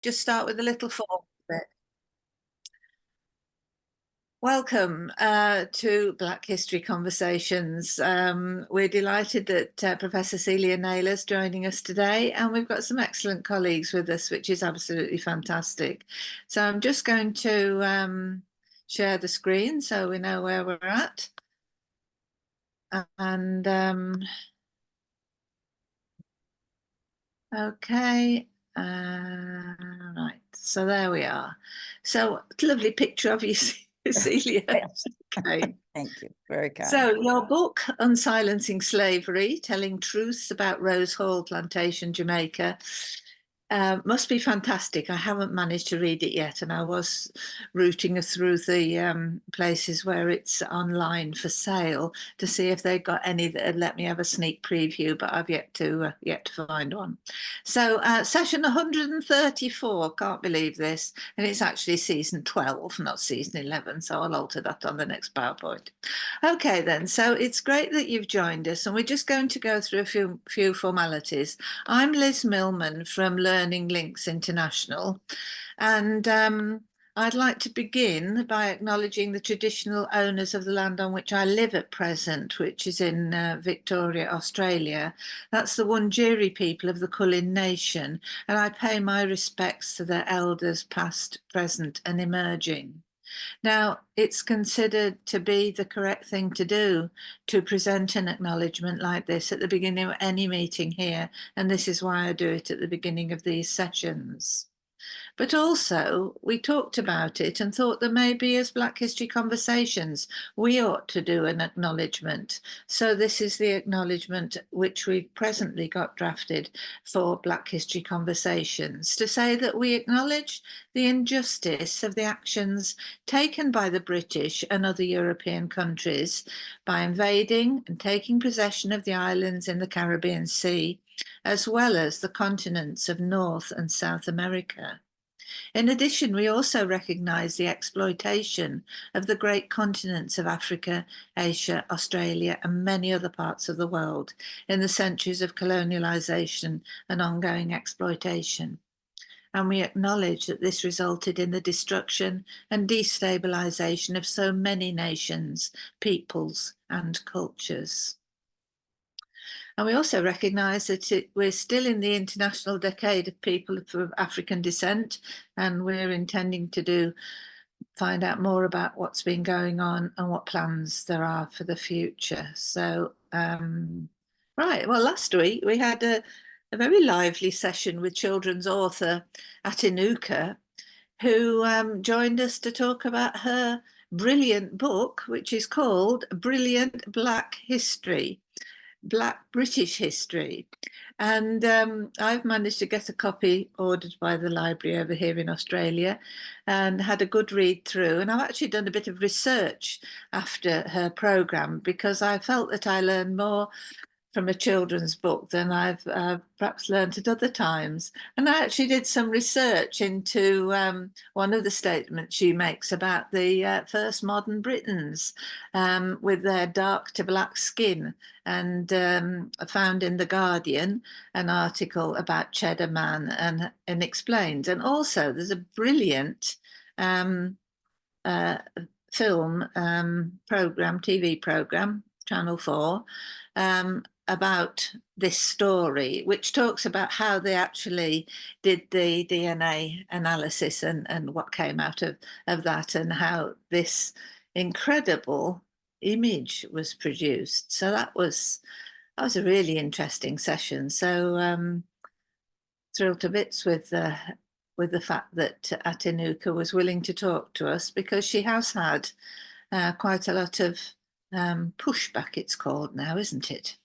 Just start with a little form bit. Welcome to Black History Conversations. We're delighted that Professor Celia Naylor is joining us today, and we've got some excellent colleagues with us, which is absolutely fantastic. So I'm just going to share the screen so we know where we're at. And okay. Right, so there we are. So lovely picture of you, Celia. Okay. Thank you. Very kind. So your book, Unsilencing Slavery, Telling Truths About Rose Hall Plantation, Jamaica, must be fantastic. I haven't managed to read it yet, and I was routing through the places where it's online for sale to see if they got any that had let me have a sneak preview, but I've yet to find one. So session 134, can't believe this, and it's actually season 12, not season 11. So I'll alter that on the next PowerPoint. Okay, then. So it's great that you've joined us, and we're just going to go through a few formalities. I'm Liz Millman from Learning Links International, and I'd like to begin by acknowledging the traditional owners of the land on which I live at present, which is in Victoria, Australia. That's the Wurundjeri people of the Kulin Nation, and I pay my respects to their elders past, present and emerging. Now, it's considered to be the correct thing to do to present an acknowledgement like this at the beginning of any meeting here, and this is why I do it at the beginning of these sessions. But also, we talked about it and thought that maybe as Black History Conversations, we ought to do an acknowledgement. So this is the acknowledgement which we've presently got drafted for Black History Conversations, to say that we acknowledge the injustice of the actions taken by the British and other European countries by invading and taking possession of the islands in the Caribbean Sea, as well as the continents of North and South America. In addition, we also recognise the exploitation of the great continents of Africa, Asia, Australia, and many other parts of the world in the centuries of colonialisation and ongoing exploitation. And we acknowledge that this resulted in the destruction and destabilisation of so many nations, peoples, and cultures. And we also recognise that we're still in the International Decade of People of African Descent, and we're intending to find out more about what's been going on and what plans there are for the future. So, right, well, last week we had a very lively session with children's author Atinuka, who joined us to talk about her brilliant book, which is called Brilliant Black History. Black British history. And I've managed to get a copy ordered by the library over here in Australia and had a good read through. And I've actually done a bit of research after her programme because I felt that I learned more from a children's book than I've perhaps learned at other times. And I actually did some research into one of the statements she makes about the first modern Britons with their dark to black skin. And I found in The Guardian an article about Cheddar Man and explained. And also there's a brilliant film program, TV program, Channel 4, about this story, which talks about how they actually did the DNA analysis and what came out of that, and how this incredible image was produced. So that was a really interesting session. So thrilled to bits with the fact that Atinuka was willing to talk to us, because she has had quite a lot of pushback, it's called now, isn't it?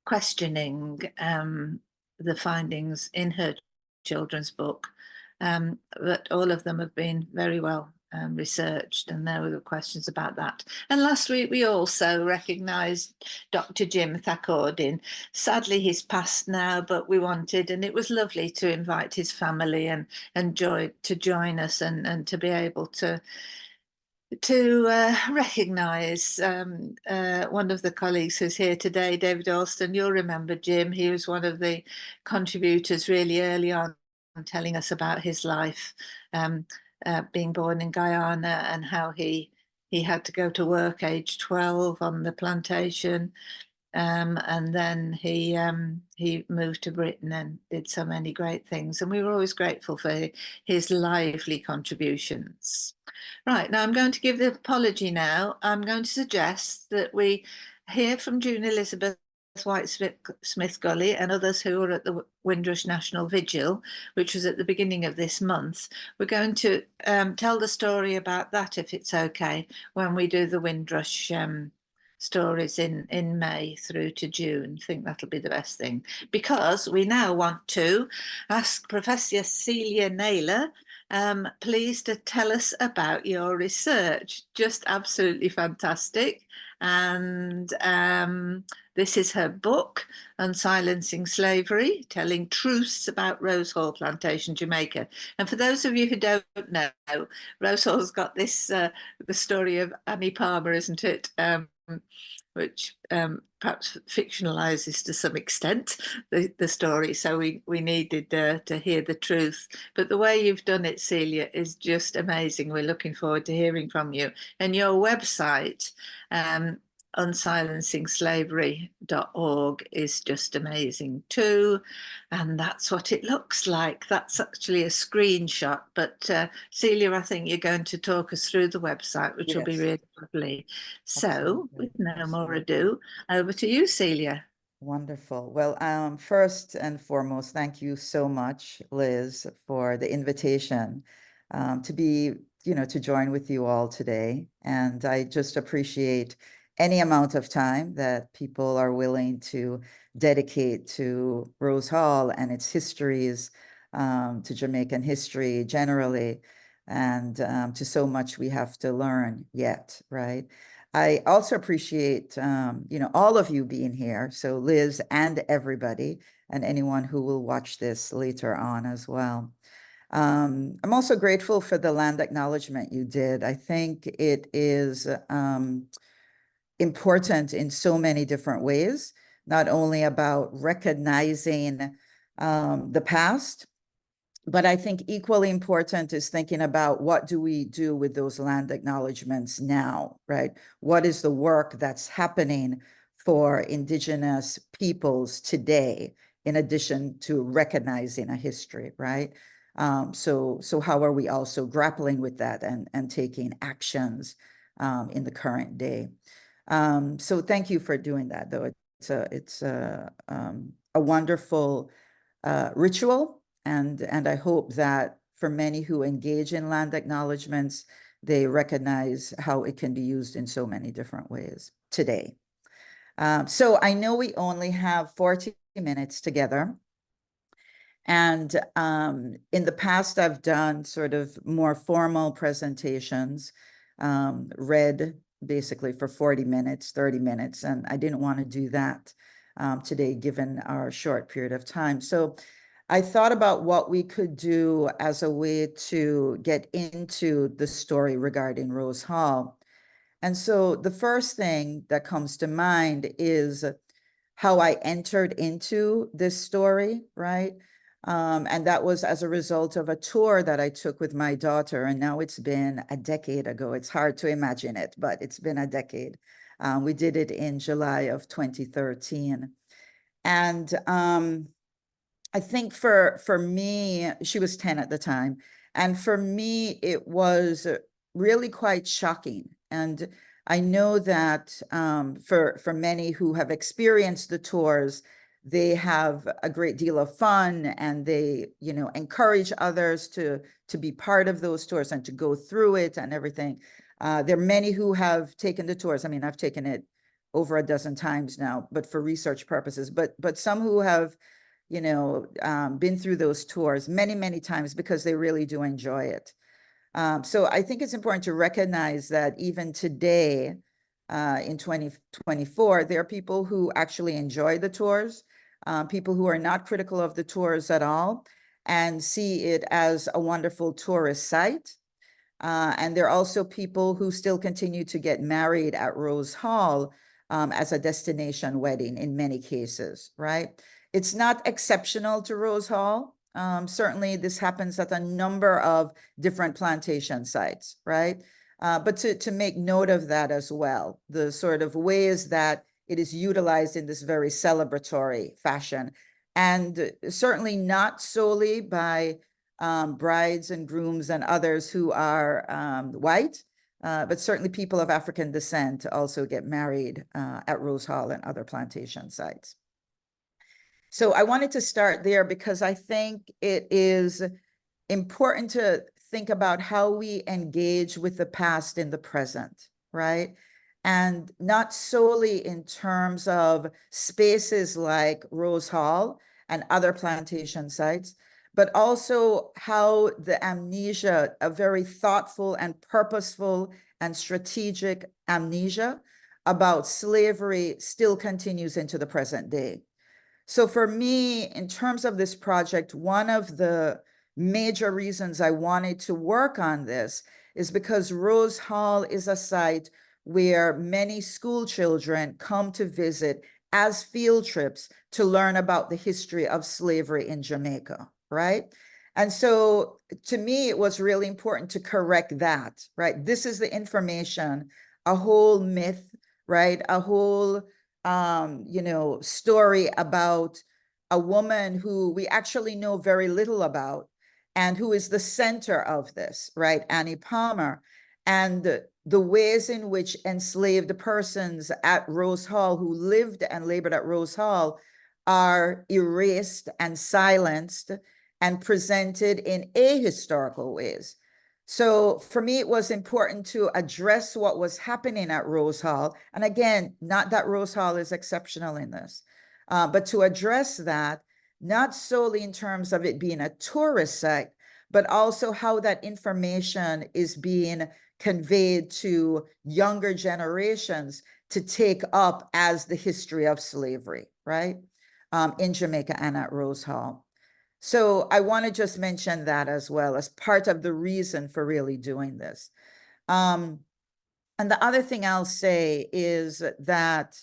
Questioning the findings in her children's book, but all of them have been very well researched, and there were questions about that. And last week we also recognised Dr. Jim Thakordin. Sadly, he's passed now, but we wanted, and it was lovely to invite his family and to join us and to be able to to recognise one of the colleagues who's here today, David Alston. You'll remember Jim. He was one of the contributors really early on, telling us about his life, being born in Guyana and how he had to go to work age 12 on the plantation. And then he moved to Britain and did so many great things. And we were always grateful for his lively contributions. Right, now I'm going to give the apology now. I'm going to suggest that we hear from June Elizabeth White-Smith Gully and others who were at the Windrush National Vigil, which was at the beginning of this month. We're going to tell the story about that, if it's okay, when we do the Windrush stories in May through to June. I think that'll be the best thing, because we now want to ask Professor Celia Naylor, please, to tell us about your research. Just absolutely fantastic. And this is her book, Unsilencing Slavery, Telling Truths About Rose Hall Plantation, Jamaica. And for those of you who don't know, Rose Hall's got this, the story of Annie Palmer, isn't it? Which perhaps fictionalizes to some extent the story. So we needed to hear the truth. But the way you've done it, Celia, is just amazing. We're looking forward to hearing from you. And your website, unsilencingslavery.org, is just amazing too. And that's what it looks like. That's actually a screenshot. But Celia, I think you're going to talk us through the website, which will be Yes, really lovely. So absolutely. with no more Absolutely. ado, over to you, Celia. Wonderful. Well, first and foremost, thank you so much, Liz, for the invitation to be, to join with you all today. And I just appreciate any amount of time that people are willing to dedicate to Rose Hall and its histories, to Jamaican history generally, and to so much we have to learn yet, right? I also appreciate, all of you being here. So Liz and everybody, and anyone who will watch this later on as well. I'm also grateful for the land acknowledgement you did. I think it is important in so many different ways, not only about recognizing the past, but I think equally important is thinking about what do we do with those land acknowledgements now, right? What is the work that's happening for Indigenous peoples today, in addition to recognizing a history, right? So how are we also grappling with that and taking actions in the current day? So thank you for doing that, though. It's a wonderful ritual. And I hope that for many who engage in land acknowledgements, they recognize how it can be used in so many different ways today. So I know we only have 40 minutes together. And in the past, I've done sort of more formal presentations, read basically for 40 minutes, 30 minutes, and I didn't want to do that today, given our short period of time. So I thought about what we could do as a way to get into the story regarding Rose Hall. And so the first thing that comes to mind is how I entered into this story, right? And that was as a result of a tour that I took with my daughter. And now it's been a decade ago. It's hard to imagine it, but it's been a decade. We did it in July of 2013. And I think for me, she was 10 at the time. And for me, it was really quite shocking. And I know that for many who have experienced the tours, they have a great deal of fun and they, encourage others to be part of those tours and to go through it and everything. There are many who have taken the tours. I mean, I've taken it over a dozen times now, but for research purposes, but some who have been through those tours many, many times because they really do enjoy it. So I think it's important to recognize that even today, in 2024, there are people who actually enjoy the tours, people who are not critical of the tours at all and see it as a wonderful tourist site. And there are also people who still continue to get married at Rose Hall as a destination wedding in many cases, right? It's not exceptional to Rose Hall. Certainly this happens at a number of different plantation sites, right? But to make note of that as well, the sort of ways that it is utilized in this very celebratory fashion, and certainly not solely by brides and grooms and others who are white, but certainly people of African descent also get married at Rose Hall and other plantation sites. So I wanted to start there because I think it is important to think about how we engage with the past in the present, right? And not solely in terms of spaces like Rose Hall and other plantation sites, but also how the amnesia, a very thoughtful and purposeful and strategic amnesia about slavery, still continues into the present day. So for me, in terms of this project, one of the major reasons I wanted to work on this is because Rose Hall is a site where many school children come to visit as field trips to learn about the history of slavery in Jamaica, right? And so to me, it was really important to correct that, right? This is the information, a whole myth, right? A whole story about a woman who we actually know very little about and who is the center of this, right? Annie Palmer, and the ways in which enslaved persons at Rose Hall who lived and labored at Rose Hall are erased and silenced and presented in ahistorical ways. So for me, it was important to address what was happening at Rose Hall. And again, not that Rose Hall is exceptional in this, but to address that, not solely in terms of it being a tourist site, but also how that information is being conveyed to younger generations to take up as the history of slavery, right? In Jamaica and at Rose Hall. So I want to just mention that as well as part of the reason for really doing this. And the other thing I'll say is that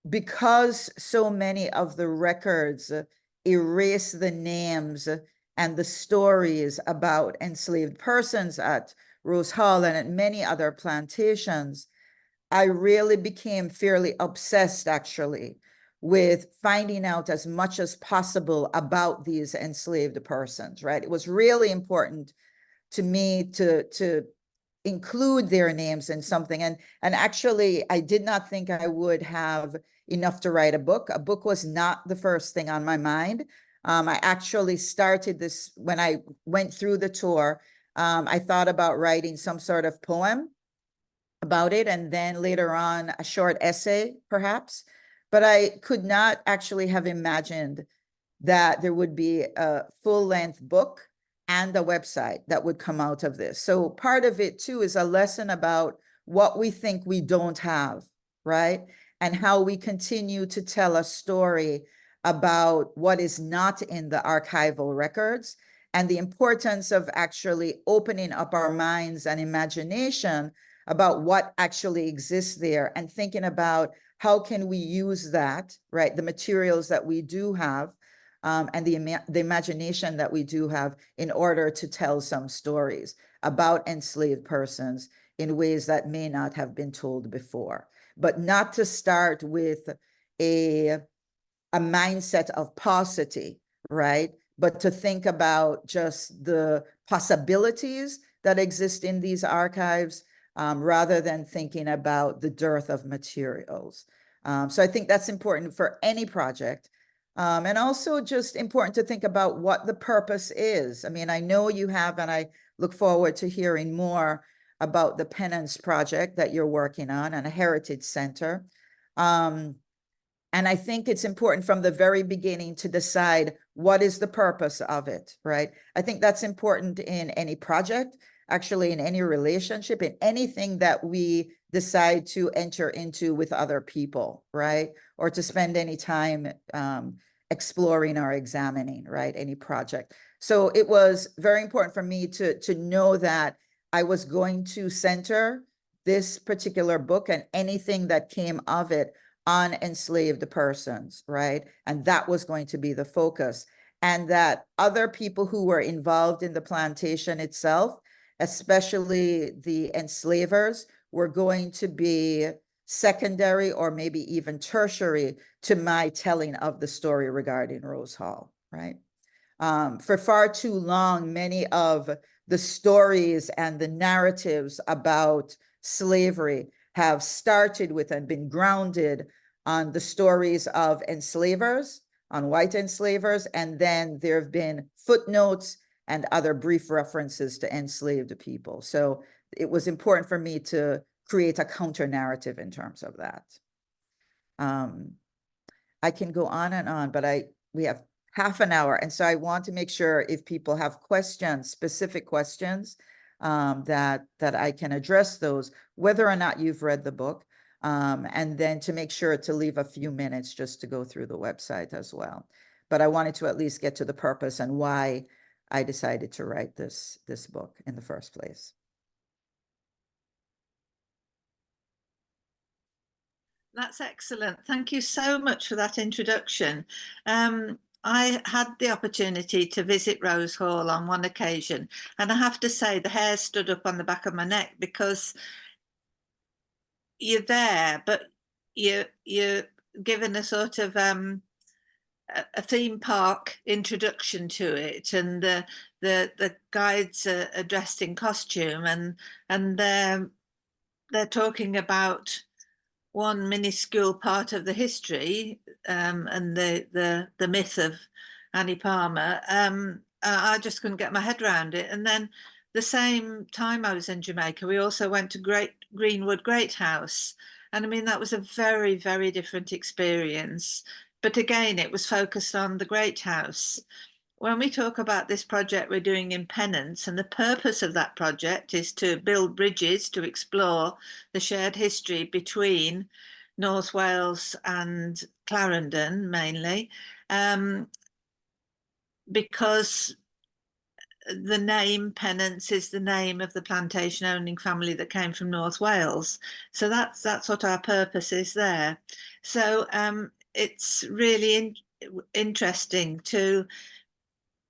because so many of the records erase the names and the stories about enslaved persons at Rose Hall and at many other plantations, I really became fairly obsessed actually with finding out as much as possible about these enslaved persons, right? It was really important to me to include their names in something. And actually, I did not think I would have enough to write a book. A book was not the first thing on my mind. I actually started this when I went through the tour. I thought about writing some sort of poem about it, and then later on a short essay, perhaps. But I could not actually have imagined that there would be a full-length book and a website that would come out of this. So part of it too is a lesson about what we think we don't have, right? And how we continue to tell a story about what is not in the archival records, and the importance of actually opening up our minds and imagination about what actually exists there, and thinking about how can we use that, right? The materials that we do have, and the imagination that we do have in order to tell some stories about enslaved persons in ways that may not have been told before. But not to start with a mindset of paucity, right? But to think about just the possibilities that exist in these archives, rather than thinking about the dearth of materials. So I think that's important for any project. And also just important to think about what the purpose is. I mean, I know you have, and I look forward to hearing more about the Penance Project that you're working on and a heritage center. And I think it's important from the very beginning to decide what is the purpose of it, right? I think that's important in any project, actually in any relationship, in anything that we decide to enter into with other people, right? Or to spend any time exploring or examining, right? Any project. So it was very important for me to know that I was going to center this particular book and anything that came of it on enslaved persons, right? And that was going to be the focus. And that other people who were involved in the plantation itself, especially the enslavers, were going to be secondary or maybe even tertiary to my telling of the story regarding Rose Hall, right? For far too long, many of the stories and the narratives about slavery have started with and been grounded on the stories of enslavers, on white enslavers, and then there have been footnotes and other brief references to enslaved people. So it was important for me to create a counter narrative in terms of that. I can go on and on, but we have half an hour. And so I want to make sure if people have questions, specific questions, that I can address those, whether or not you've read the book. And then to make sure to leave a few minutes just to go through the website as well. But I wanted to at least get to the purpose and why I decided to write this book in the first place. That's excellent. Thank you so much for that introduction. I had the opportunity to visit Rose Hall on one occasion, and I have to say the hair stood up on the back of my neck, because you're there, but you're given a sort of a theme park introduction to it, and the guides are dressed in costume, and they're talking about one minuscule part of the history, and the myth of Annie Palmer. I just couldn't get my head around it. And then the same time I was in Jamaica, we also went to Greenwood Great House. And I mean, that was a very, very different experience. But again, it was focused on the Great House. When we talk about this project we're doing in Pennant, and the purpose of that project is to build bridges to explore the shared history between North Wales and Clarendon mainly, because the name Pennant is the name of the plantation owning family that came from North Wales. So that's what our purpose is there. So it's really interesting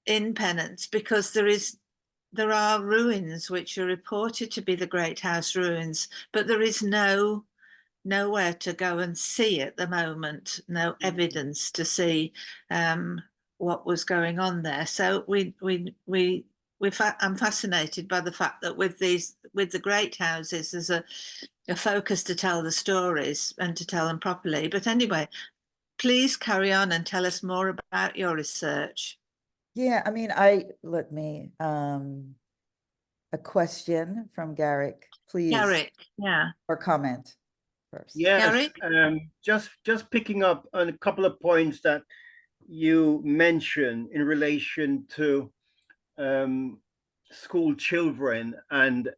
in Pennant, because there are ruins which are reported to be the Great House ruins, but there is nowhere to go and see at the moment, no evidence to see what was going on there. So I'm fascinated by the fact that with the great houses, there's a focus to tell the stories and to tell them properly. But anyway, please carry on and tell us more about your research. Yeah, I mean, a question from Garrick, please. Garrick, yeah. Or comment first. Yes, Garrick? just picking up on a couple of points that you mentioned in relation to school children and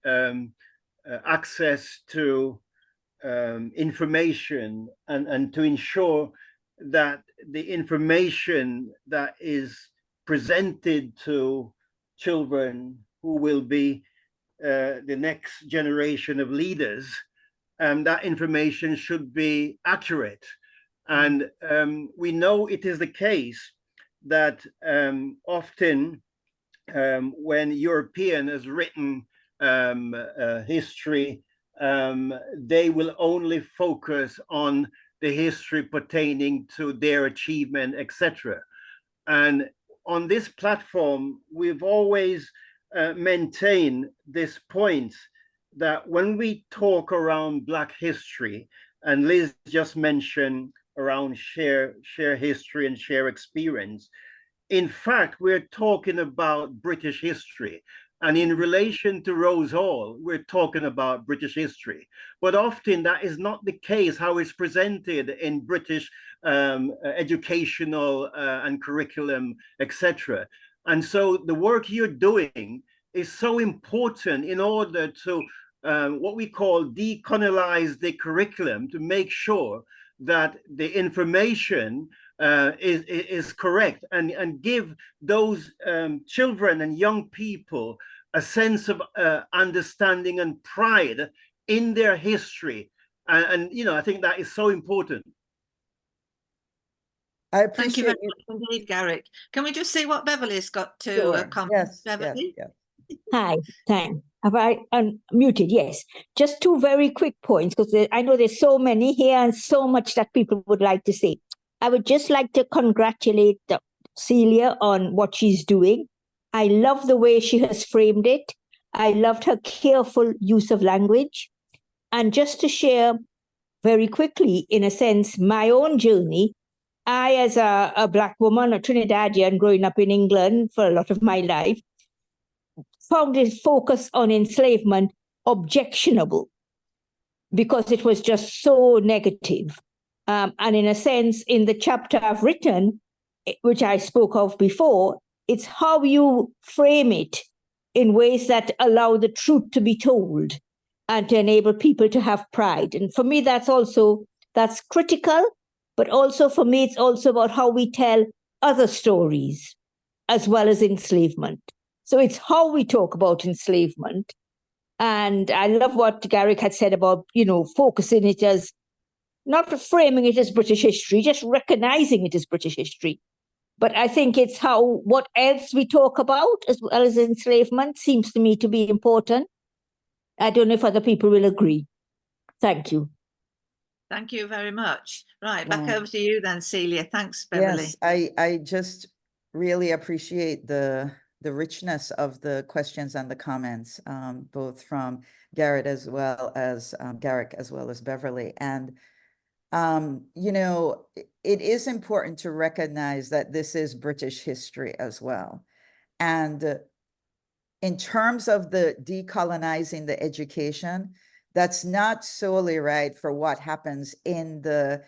access to information, and to ensure that the information that is presented to children who will be the next generation of leaders, that information should be accurate. And we know it is the case that often when European has written history, they will only focus on the history pertaining to their achievement, etc. And on this platform, we've always maintained this point that when we talk around Black history, and Liz just mentioned around share history and share experience, in fact, we're talking about British history. And in relation to Rose Hall, we're talking about British history. But often that is not the case how it's presented in British educational and curriculum, etc. And so the work you're doing is so important in order to what we call decolonize the curriculum, to make sure that the information is correct, and give those children and young people a sense of understanding and pride in their history. And you know, I think that is so important. I Thank you very appreciate you. much indeed, Garrick. Can we just see what Beverly's got to Sure. comment? Yes, Beverly? yes. Hi, thanks. Have I unmuted? Yes. Just two very quick points, because I know there's so many here and so much that people would like to say. I would just like to congratulate Celia on what she's doing. I love the way she has framed it. I loved her careful use of language. And just to share very quickly, in a sense, my own journey, I, as a Black woman, a Trinidadian, growing up in England for a lot of my life, found his focus on enslavement objectionable because it was just so negative. And in a sense, in the chapter I've written, which I spoke of before, it's how you frame it in ways that allow the truth to be told and to enable people to have pride. And for me, that's critical, but also for me, it's also about how we tell other stories as well as enslavement. So it's how we talk about enslavement. And I love what Garrick had said about, focusing it as, not framing it as British history, just recognizing it as British history. But I think it's how what else we talk about as well as enslavement seems to me to be important. I don't know if other people will agree. Thank you. Thank you very much. Right, back over to you then, Celia. Thanks, Beverly. Yes, I just really appreciate the richness of the questions and the comments, both from Garrick as well as Beverly. And it is important to recognize that this is British history as well. And in terms of the decolonizing the education, that's not solely right for what happens in the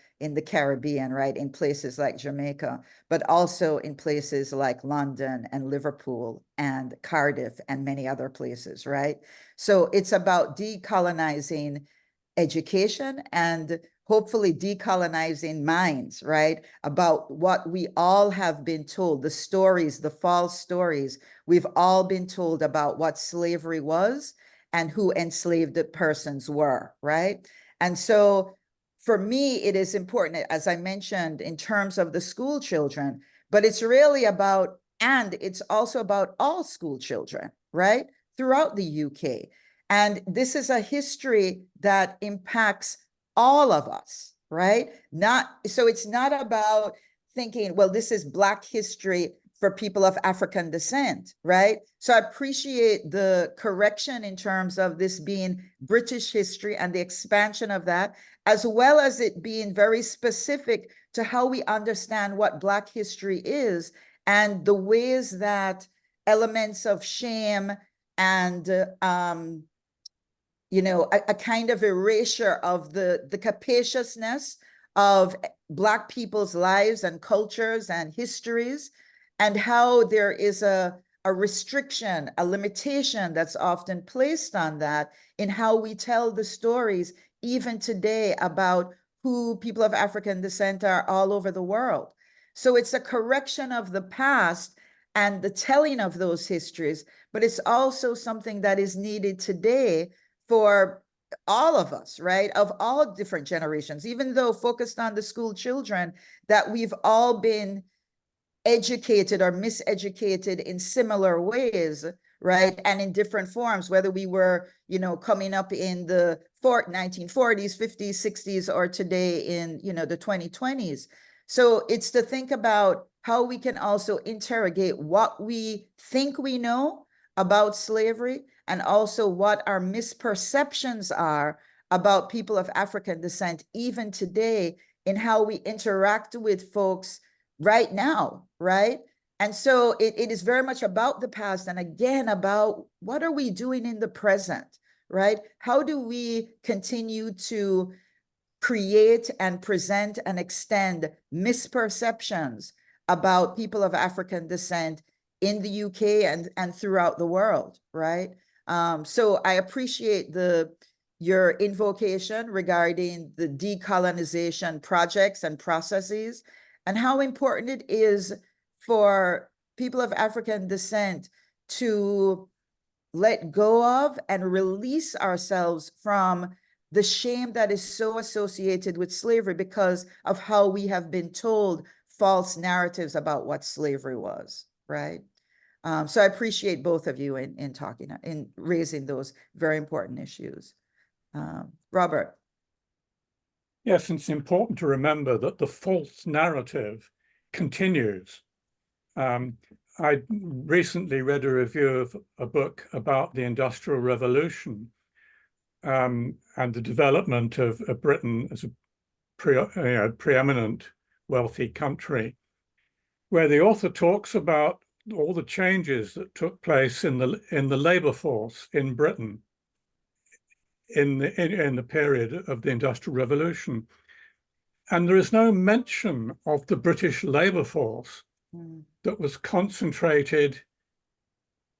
Caribbean, right, in places like Jamaica, but also in places like London and Liverpool and Cardiff and many other places, right? So it's about decolonizing education and hopefully decolonizing minds, right? About what we all have been told, the stories, the false stories we've all been told about what slavery was and who enslaved persons were, right? And so for me, it is important, as I mentioned, in terms of the school children, but it's really about, and it's also about all school children, right? Throughout the UK. And this is a history that impacts all of us, right? So it's not about thinking, well, this is Black history for people of African descent, right? So I appreciate the correction in terms of this being British history and the expansion of that, as well as it being very specific to how we understand what Black history is and the ways that elements of shame and a kind of erasure of the capaciousness of Black people's lives and cultures and histories, and how there is a restriction, a limitation that's often placed on that in how we tell the stories, even today, about who people of African descent are all over the world. So it's a correction of the past and the telling of those histories, but it's also something that is needed today for all of us, right? Of all different generations, even though focused on the school children, that we've all been educated or miseducated in similar ways, right? And in different forms, whether we were, coming up in the 1940s, 50s, 60s, or today in, the 2020s. So it's to think about how we can also interrogate what we think we know about slavery, and also what our misperceptions are about people of African descent, even today, in how we interact with folks right now, right? And so it is very much about the past, and again, about what are we doing in the present, right? How do we continue to create and present and extend misperceptions about people of African descent in the UK and throughout the world, right? So I appreciate your invocation regarding the decolonization projects and processes, and how important it is for people of African descent to let go of and release ourselves from the shame that is so associated with slavery because of how we have been told false narratives about what slavery was, right? So I appreciate both of you in talking, in raising those very important issues. Robert. Yes, and it's important to remember that the false narrative continues. I recently read a review of a book about the Industrial Revolution and the development of Britain as a preeminent wealthy country, where the author talks about all the changes that took place in the labor force in Britain in the period of the Industrial Revolution. And there is no mention of the British labor force that was concentrated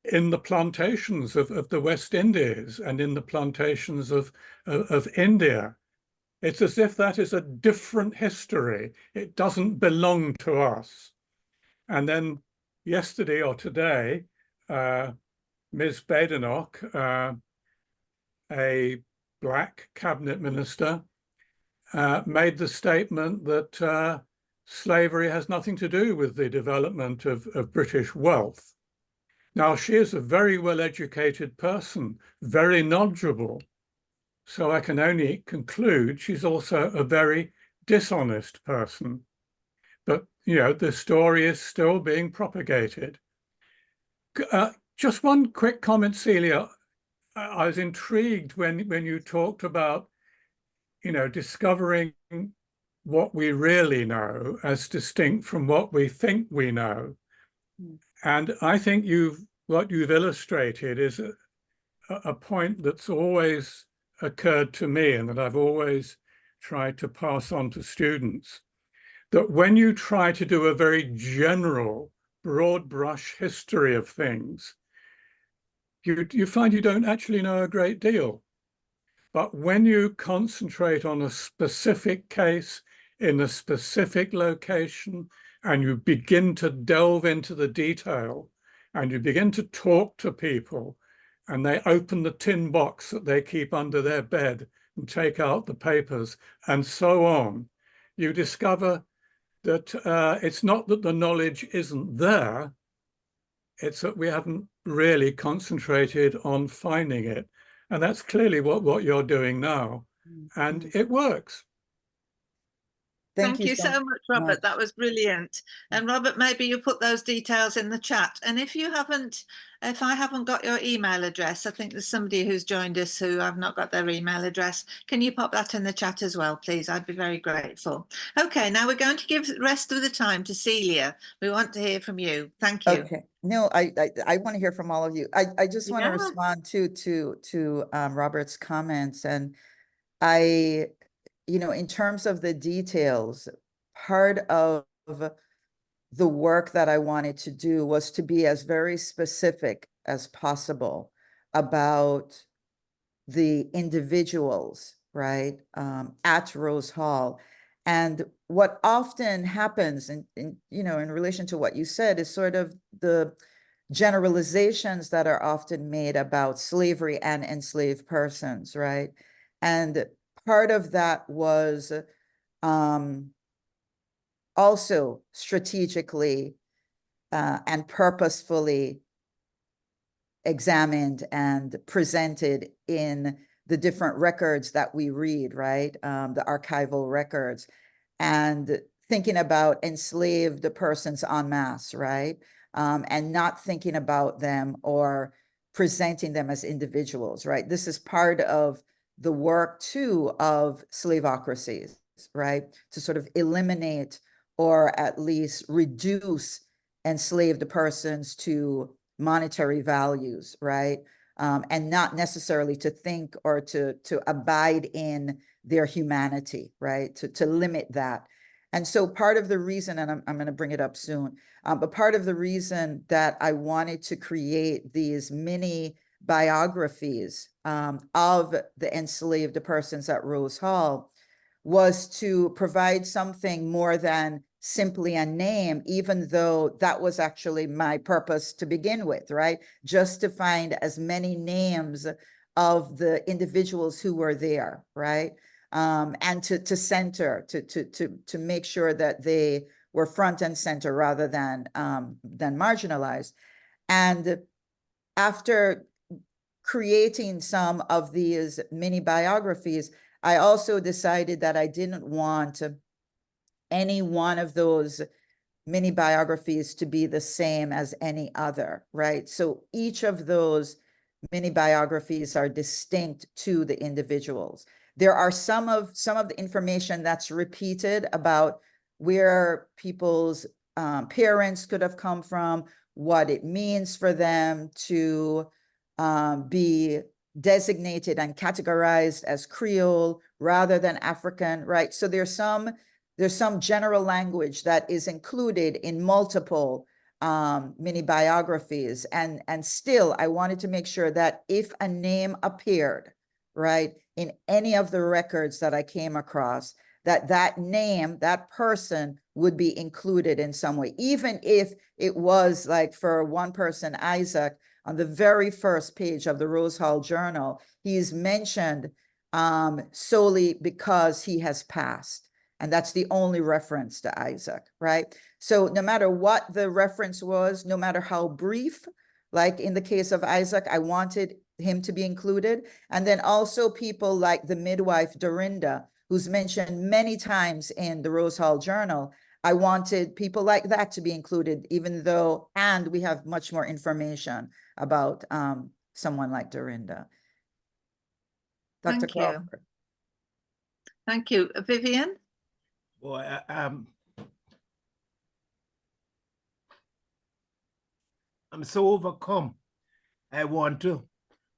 in the plantations of the West Indies and in the plantations of India. It's as if that is a different history. It doesn't belong to us. And then yesterday or today, Ms. Badenoch, a Black cabinet minister, made the statement that slavery has nothing to do with the development of British wealth. Now, she is a very well-educated person, very knowledgeable. So I can only conclude she's also a very dishonest person. But, you know, the story is still being propagated. Just one quick comment, Celia. I was intrigued when you talked about, you know, discovering what we really know as distinct from what we think we know. And I think what you've illustrated is a point that's always occurred to me and that I've always tried to pass on to students, that when you try to do a very general, broad brush history of things, you find you don't actually know a great deal. But when you concentrate on a specific case in a specific location and you begin to delve into the detail and you begin to talk to people and they open the tin box that they keep under their bed and take out the papers and so on, you discover that it's not that the knowledge isn't there, it's that we haven't really concentrated on finding it. And that's clearly what you're doing now. And it works. Thank you so much, Robert. That was brilliant. And Robert, maybe you put those details in the chat. And if I haven't got your email address, I think there's somebody who's joined us who I've not got their email address. Can you pop that in the chat as well, please? I'd be very grateful. Okay, now we're going to give the rest of the time to Celia. We want to hear from you. Thank you. Okay. No, I want to hear from all of you. I just want to respond to Robert's comments. And you know, in terms of the details, part of the work that I wanted to do was to be as very specific as possible about the individuals, right, at Rose Hall. And what often happens in you know, in relation to what you said is sort of the generalizations that are often made about slavery and enslaved persons, right? And part of that was also strategically and purposefully examined and presented in the different records that we read, right? The archival records, and thinking about enslaved persons en masse, right? And not thinking about them or presenting them as individuals, right? This is part of the work too of slaveocracies, right? To sort of eliminate or at least reduce enslaved persons to monetary values, right? And not necessarily to think or to abide in their humanity, right? To limit that. And so part of the reason, and I'm going to bring it up soon, but part of the reason that I wanted to create these mini biographies of the enslaved persons at Rose Hall was to provide something more than simply a name, even though that was actually my purpose to begin with, right? Just to find as many names of the individuals who were there, right? And to center, to make sure that they were front and center rather than marginalized. And after creating some of these mini biographies, I also decided that I didn't want any one of those mini biographies to be the same as any other, right? So each of those mini biographies are distinct to the individuals. There are some of the information that's repeated about where people's parents could have come from, what it means for them to be designated and categorized as Creole rather than African, right? So there's some general language that is included in multiple mini biographies. And still, I wanted to make sure that if a name appeared, right, in any of the records that I came across, that name, that person would be included in some way, even if it was like for one person, Isaac, on the very first page of the Rose Hall Journal, he's mentioned solely because he has passed. And that's the only reference to Isaac, right? So no matter what the reference was, no matter how brief, like in the case of Isaac, I wanted him to be included. And then also people like the midwife Dorinda, who's mentioned many times in the Rose Hall Journal. I wanted people like that to be included, even though, and we have much more information about someone like Dorinda. Dr. Thank you. Crawford. Thank you. Vivian? Boy, I'm so overcome. I want to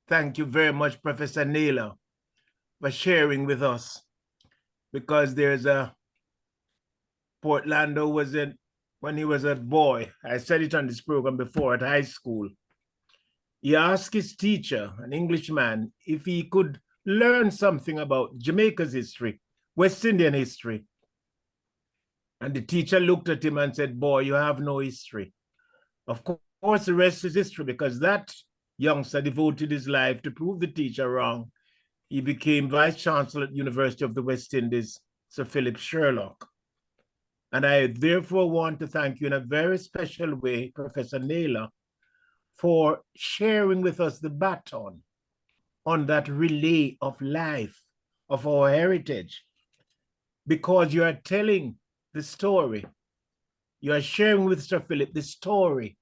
thank you very much, Professor Naylor, for sharing with us, because there's a Portlando was in, when he was a boy, I said it on this program before, at high school. He asked his teacher, an Englishman, if he could learn something about Jamaica's history, West Indian history. And the teacher looked at him and said, boy, you have no history. Of course, the rest is history, because that youngster devoted his life to prove the teacher wrong. He became Vice Chancellor at University of the West Indies, Sir Philip Sherlock. And I therefore want to thank you in a very special way, Professor Naylor, for sharing with us the baton on that relay of life, of our heritage, because you are telling the story. You are sharing with Sir Philip the story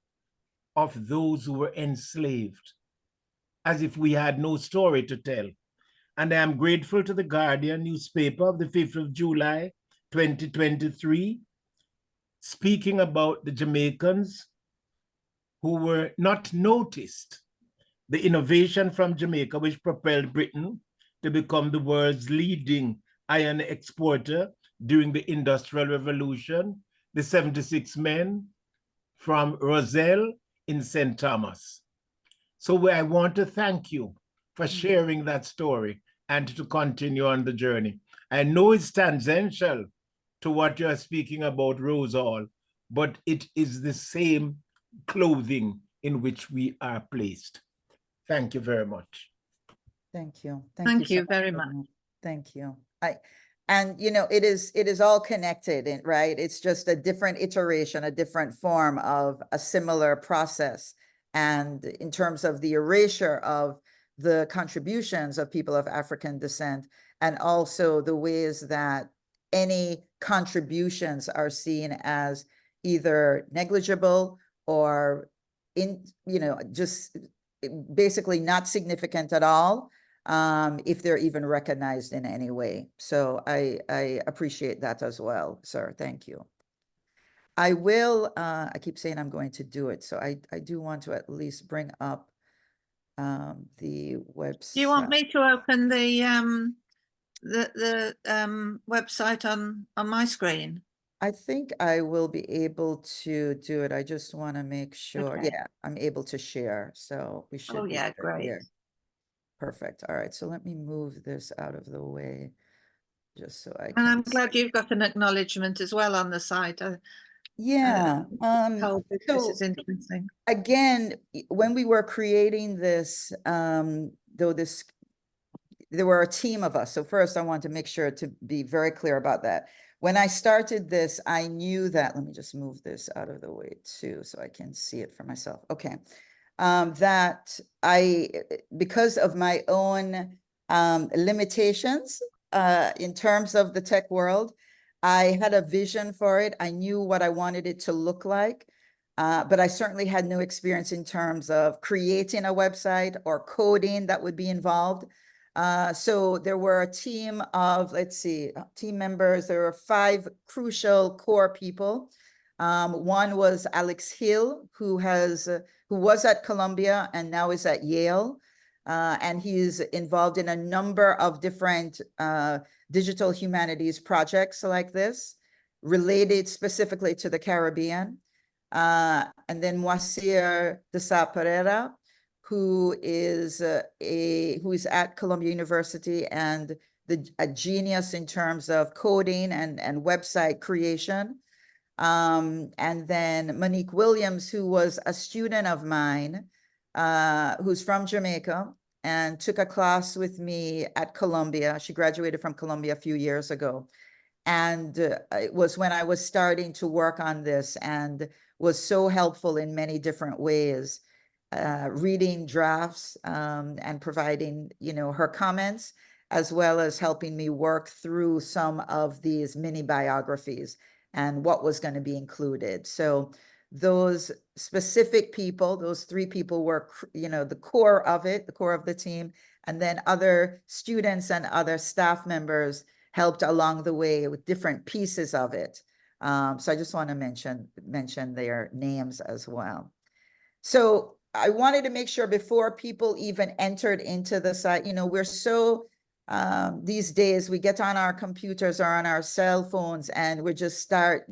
of those who were enslaved, as if we had no story to tell. And I am grateful to the Guardian newspaper of the 5th of July, 2023, speaking about the Jamaicans who were not noticed, the innovation from Jamaica, which propelled Britain to become the world's leading iron exporter during the Industrial Revolution, the 76 men from Roselle in St. Thomas. So I want to thank you for sharing that story and to continue on the journey. I know it's tangential to what you're speaking about, Rose Hall, but it is the same clothing in which we are placed. Thank you very much. Thank you. Thank so you very much. much. Thank you. And you know, it is all connected, right? It's just a different iteration, a different form of a similar process. And in terms of the erasure of the contributions of people of African descent, and also the ways that any contributions are seen as either negligible or just basically not significant at all, if they're even recognized in any way. So I appreciate that as well, sir. Thank you. I will, I keep saying I'm going to do it. So I do want to at least bring up the website. Do you want me to open the website on my screen? I think I will be able to do it. I just want to make sure. Okay. Yeah, I'm able to share. So we should be yeah, good great. here. Perfect. All right. So let me move this out of the way. just so I And can. I'm glad you've got an acknowledgement as well on the site. Yeah. This So is interesting. again, when we were creating this, there were a team of us. So first I want to make sure to be very clear about that. When I started this, I knew that, let me just move this out of the way too, so I can see it for myself. Okay. That because of my own limitations in terms of the tech world, I had a vision for it. I knew what I wanted it to look like, but I certainly had no experience in terms of creating a website or coding that would be involved. So there were a team of, let's see, team members. There were 5 crucial core people. One was Alex Hill, who was at Columbia and now is at Yale. And he's involved in a number of different digital humanities projects like this, related specifically to the Caribbean. And then Moacir de Sa Pereira, who is at Columbia University and a genius in terms of coding and website creation. And then Monique Williams, who was a student of mine, who's from Jamaica and took a class with me at Columbia. She graduated from Columbia a few years ago. And it was when I was starting to work on this and was so helpful in many different ways, reading drafts and providing, her comments, as well as helping me work through some of these mini biographies and what was going to be included. So those specific people, those 3 people were, the core of it, the core of the team, and then other students and other staff members helped along the way with different pieces of it. So I just want to mention their names as well. So I wanted to make sure before people even entered into the site, we're so, these days we get on our computers or on our cell phones and we just start,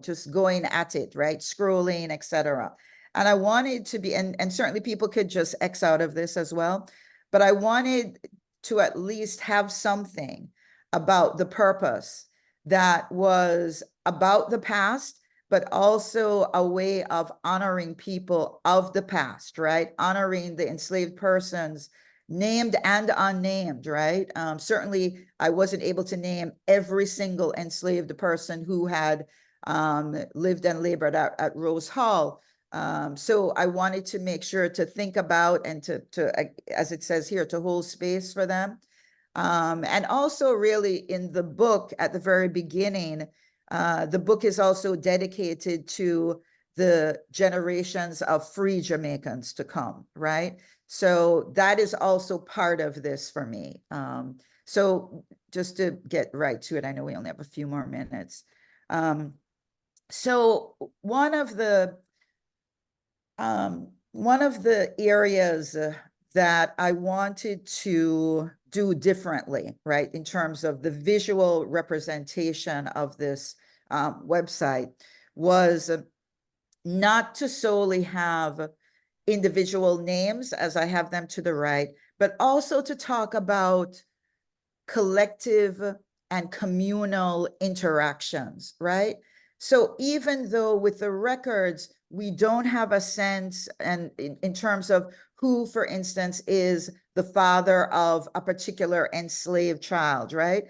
just going at it, right? Scrolling, etc. And I wanted to be, and certainly people could just X out of this as well, but I wanted to at least have something about the purpose that was about the past, but also a way of honoring people of the past, right? Honoring the enslaved persons, named and unnamed, right? Certainly, I wasn't able to name every single enslaved person who had lived and labored at Rose Hall. So I wanted to make sure to think about and to as it says here, to hold space for them. And also really in the book at the very beginning, the book is also dedicated to the generations of free Jamaicans to come, right? So that is also part of this for me. So just to get right to it, I know we only have a few more minutes. So one of the areas that I wanted to do differently, right, in terms of the visual representation of this website was not to solely have individual names as I have them to the right, but also to talk about collective and communal interactions, right? So even though with the records, we don't have a sense and in terms of who, for instance, is the father of a particular enslaved child, right?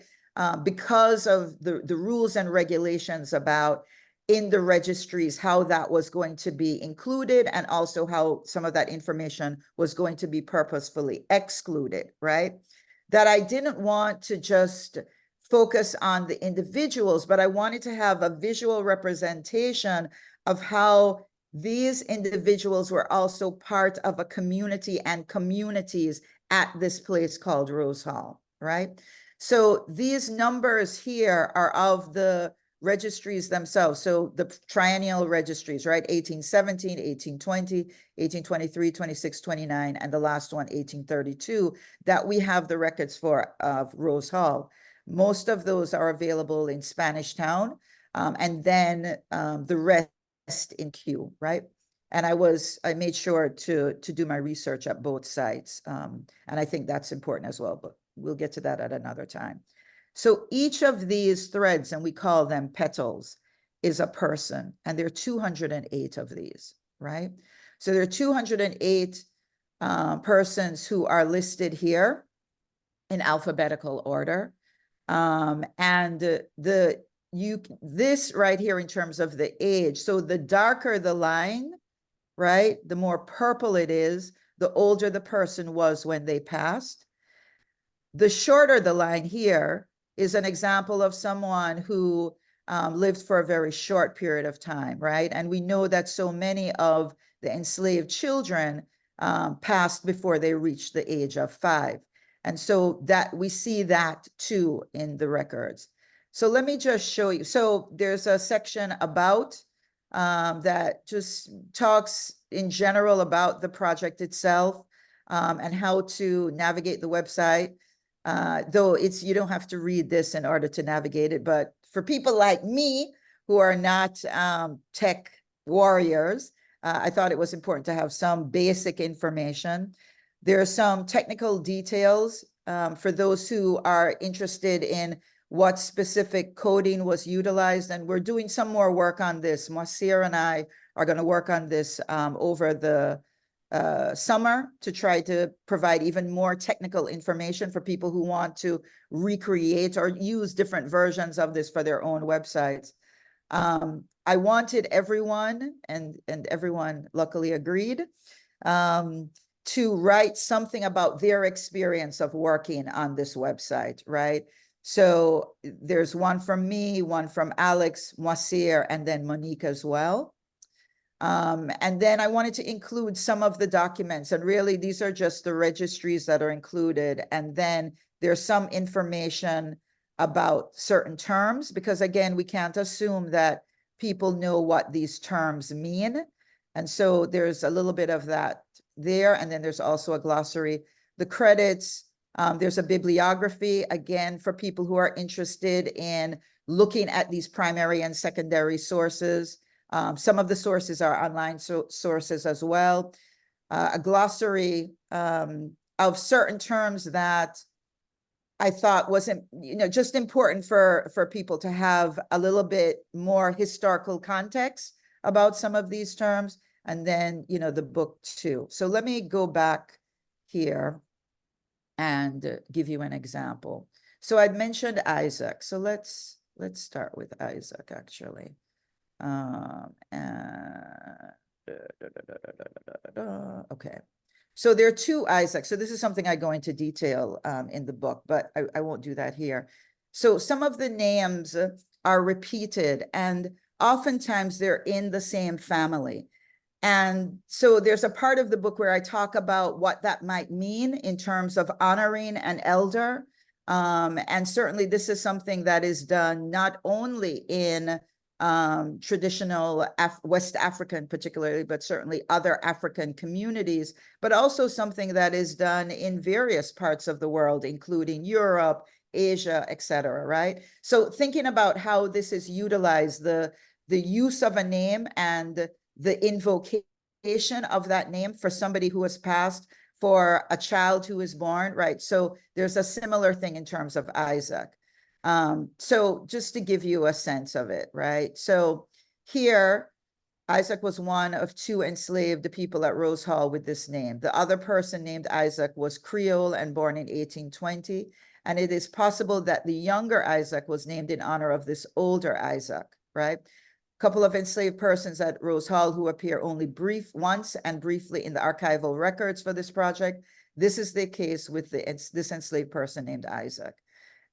Because of the rules and regulations about in the registries, how that was going to be included and also how some of that information was going to be purposefully excluded, right? That I didn't want to just focus on the individuals, but I wanted to have a visual representation of how these individuals were also part of a community and communities at this place called Rose Hall, right? So these numbers here are of the registries themselves. So the triennial registries, right? 1817, 1820, 1823, 26, 29, and the last one, 1832, that we have the records for of Rose Hall. Most of those are available in Spanish Town, and then the rest in Kew, right? And I made sure to do my research at both sites. And I think that's important as well, but we'll get to that at another time. So each of these threads, and we call them petals, is a person, and there are 208 of these, right? So there are 208 persons who are listed here in alphabetical order. And this right here in terms of the age, so the darker the line, right, the more purple it is, the older the person was when they passed. The shorter the line here is an example of someone who lived for a very short period of time, right? And we know that so many of the enslaved children passed before they reached the age of 5. And so that we see that too in the records. So let me just show you. So there's a section about that just talks in general about the project itself and how to navigate the website. Though you don't have to read this in order to navigate it, but for people like me who are not tech warriors, I thought it was important to have some basic information. There are some technical details for those who are interested in what specific coding was utilized, and we're doing some more work on this. Moacir and I are going to work on this over the summer to try to provide even more technical information for people who want to recreate or use different versions of this for their own websites. I wanted everyone, and everyone luckily agreed, to write something about their experience of working on this website, right? So there's one from me, one from Alex, Moacir, and then Monique as well. And then I wanted to include some of the documents, and really these are just the registries that are included. And then there's some information about certain terms, because again, we can't assume that people know what these terms mean. And so there's a little bit of that there. And then there's also a glossary. The credits, there's a bibliography, again, for people who are interested in looking at these primary and secondary sources. Some of the sources are online sources as well. A glossary of certain terms that I thought wasn't, just important for people to have a little bit more historical context about some of these terms, and then, the book too. So let me go back here and give you an example. So I'd mentioned Isaac. So let's start with Isaac, actually. Okay. So there are 2 Isaacs. So this is something I go into detail in the book, but I won't do that here. So some of the names are repeated, and oftentimes they're in the same family. And so there's a part of the book where I talk about what that might mean in terms of honoring an elder. And certainly this is something that is done not only in traditional West African particularly, but certainly other African communities, but also something that is done in various parts of the world, including Europe, Asia, etc. Right? So thinking about how this is utilized, the use of a name and the invocation of that name for somebody who has passed, for a child who is born, right? So there's a similar thing in terms of Isaac. So just to give you a sense of it, right? So here, Isaac was one of 2 enslaved people at Rose Hall with this name. The other person named Isaac was Creole and born in 1820. And it is possible that the younger Isaac was named in honor of this older Isaac, right? A couple of enslaved persons at Rose Hall who appear only once and briefly in the archival records for this project. This is the case with this enslaved person named Isaac.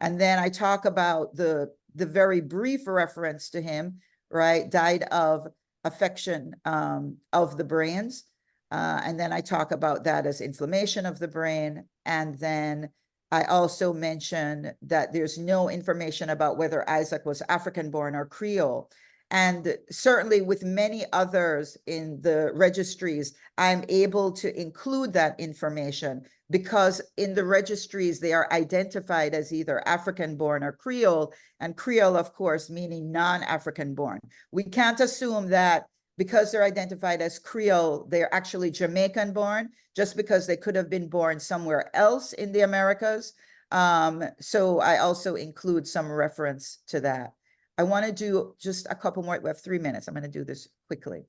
And then I talk about the very brief reference to him, right? Died of affection of the brains. And then I talk about that as inflammation of the brain. And then I also mention that there's no information about whether Isaac was African born or Creole. And certainly with many others in the registries, I'm able to include that information because in the registries, they are identified as either African born or Creole, and Creole, of course, meaning non-African born. We can't assume that because they're identified as Creole, they're actually Jamaican born, just because they could have been born somewhere else in the Americas. So I also include some reference to that. I want to do just a couple more. We have 3 minutes. I'm going to do this quickly.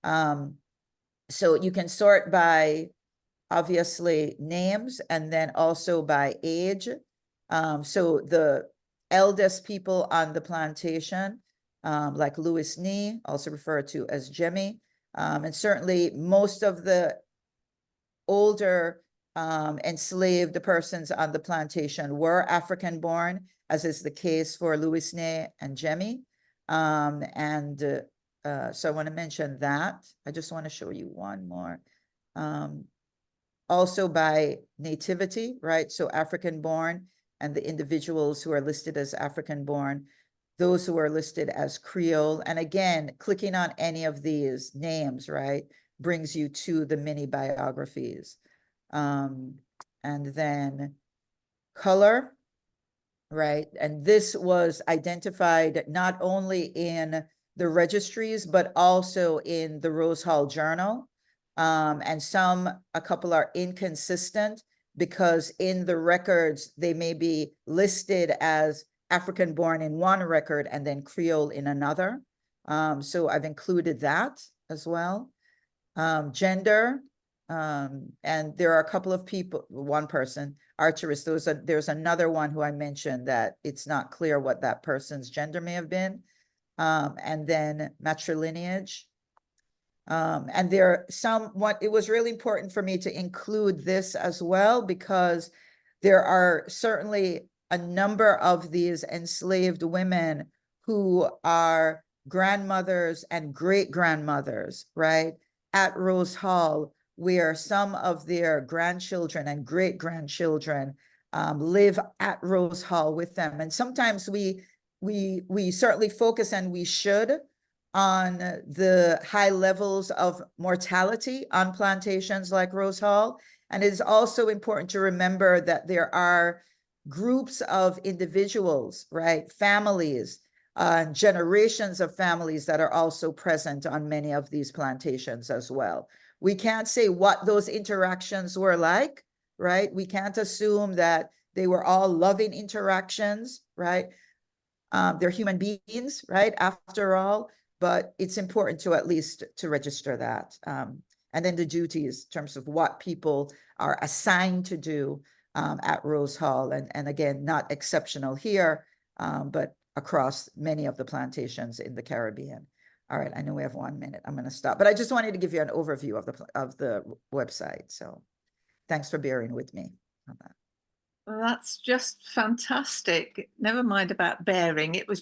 So you can sort by obviously names and then also by age. So the eldest people on the plantation, like Louis Nee, also referred to as Jemmy, and certainly most of the older enslaved persons on the plantation were African born, as is the case for Louis Nee and Jemmy. So I want to mention that. I just want to show you one more. Also by nativity, right? So African born and the individuals who are listed as African born, those who are listed as Creole. And again, clicking on any of these names, right, brings you to the mini biographies. And then color, right? And this was identified not only in the registries, but also in the Rose Hall Journal. And a couple are inconsistent because in the records, they may be listed as African born in one record and then Creole in another. So I've included that as well. Gender, and there are a couple of people, one person, Archerist, there's another one who I mentioned that it's not clear what that person's gender may have been. And then matrilineage. And there are it was really important for me to include this as well, because there are certainly a number of these enslaved women who are grandmothers and great-grandmothers, right, at Rose Hall, where some of their grandchildren and great-grandchildren live at Rose Hall with them. And sometimes we certainly focus, and we should, on the high levels of mortality on plantations like Rose Hall. And it is also important to remember that there are groups of individuals, right, families, generations of families that are also present on many of these plantations as well. We can't say what those interactions were like, right? We can't assume that they were all loving interactions, right? They're human beings, right, after all, but it's important to at least to register that. And then the duties in terms of what people are assigned to do at Rose Hall. And again, not exceptional here, but across many of the plantations in the Caribbean. All right, I know we have 1 minute. I'm going to stop, but I just wanted to give you an overview of the website. So thanks for bearing with me on that. Well, that's just fantastic. Never mind about bearing. It was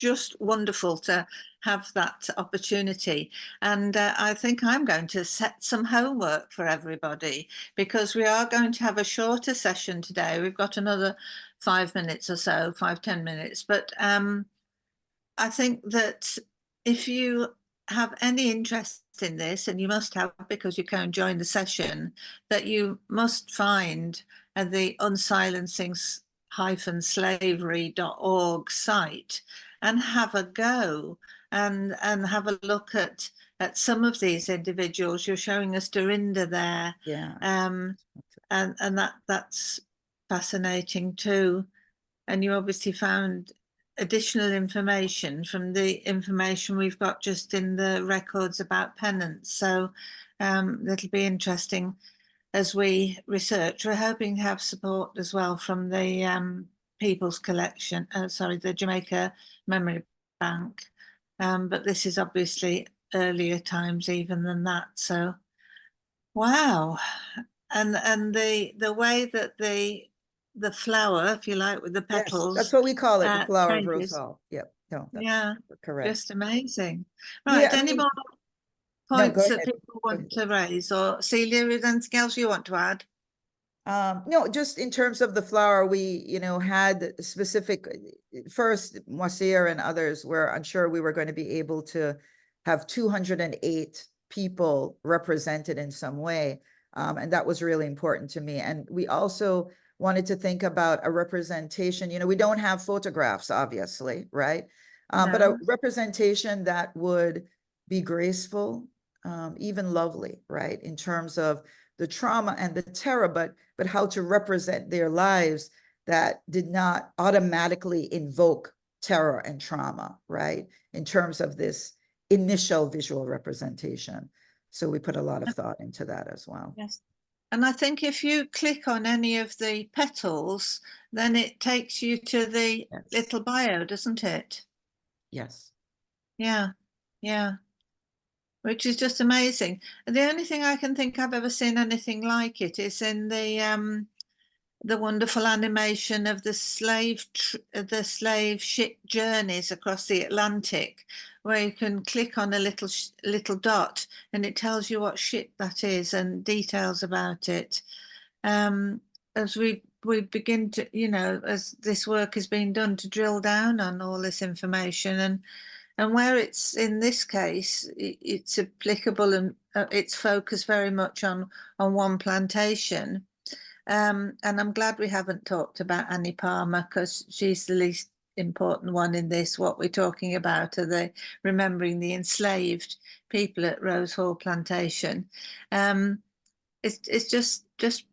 just wonderful to have that opportunity. And I think I'm going to set some homework for everybody, because we are going to have a shorter session today. We've got another 5 minutes or so, 5-10 minutes. But I think that if you have any interest in this, and you must have, because you can't join the session, that you must find the unsilencing-slavery.org site and have a go and have a look at some of these individuals. You're showing us Dorinda there. Yeah. And that's fascinating too. And you obviously found additional information from the information we've got just in the records about penance. So that'll be interesting as we research. We're hoping to have support as well from the People's Collection, the Jamaica Memory Bank. But this is obviously earlier times even than that. So, wow. And the way that the flower, if you like, with the petals. Yes, that's what we call it, the flower of Rose changes. Hall. Yep. No, that's Yeah, correct. just amazing. Right, Yeah, any more go points that ahead. people want to raise? Or Celia, is there anything else you want to add? No, just in terms of the flower, we, had specific, first, Moisier and others were unsure we were going to be able to have 208 people represented in some way. And that was really important to me. And we also wanted to think about a representation. We don't have photographs, obviously, right? But a representation that would be graceful, even lovely, right? In terms of the trauma and the terror, but how to represent their lives that did not automatically invoke terror and trauma, right? In terms of this initial visual representation. So we put a lot of thought into that as well. Yes. And I think if you click on any of the petals, then it takes you to the Yes. little bio, doesn't it? Yes. Yeah, yeah. Which is just amazing. The only thing I can think I've ever seen anything like it is in the wonderful animation of the slave ship journeys across the Atlantic, where you can click on a little dot and it tells you what ship that is and details about it. As we begin to, as this work has been done, to drill down on all this information, and where it's, in this case, it's applicable and it's focused very much on one plantation. And I'm glad we haven't talked about Annie Palmer, because she's the least important one in this. What we're talking about are the remembering the enslaved people at Rose Hall Plantation. It's just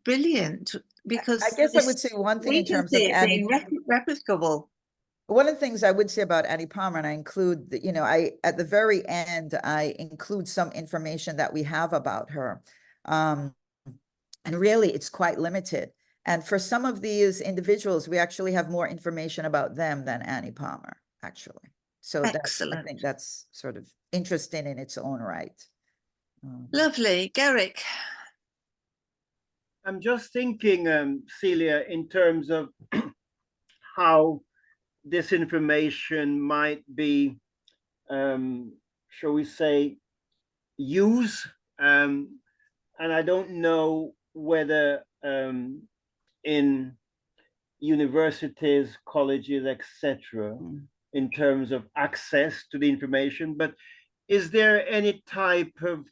brilliant, because I guess I would say one thing in terms of Annie. being replicable. One of the things I would say about Annie Palmer, and I include, at the very end, I include some information that we have about her. And really, it's quite limited. And for some of these individuals, we actually have more information about them than Annie Palmer, actually. So I think that's sort of interesting in its own right. Lovely. Garrick. I'm just thinking, Celia, in terms of how this information might be, shall we say, used. And I don't know whether in universities, colleges, etc., in terms of access to the information, but is there any type of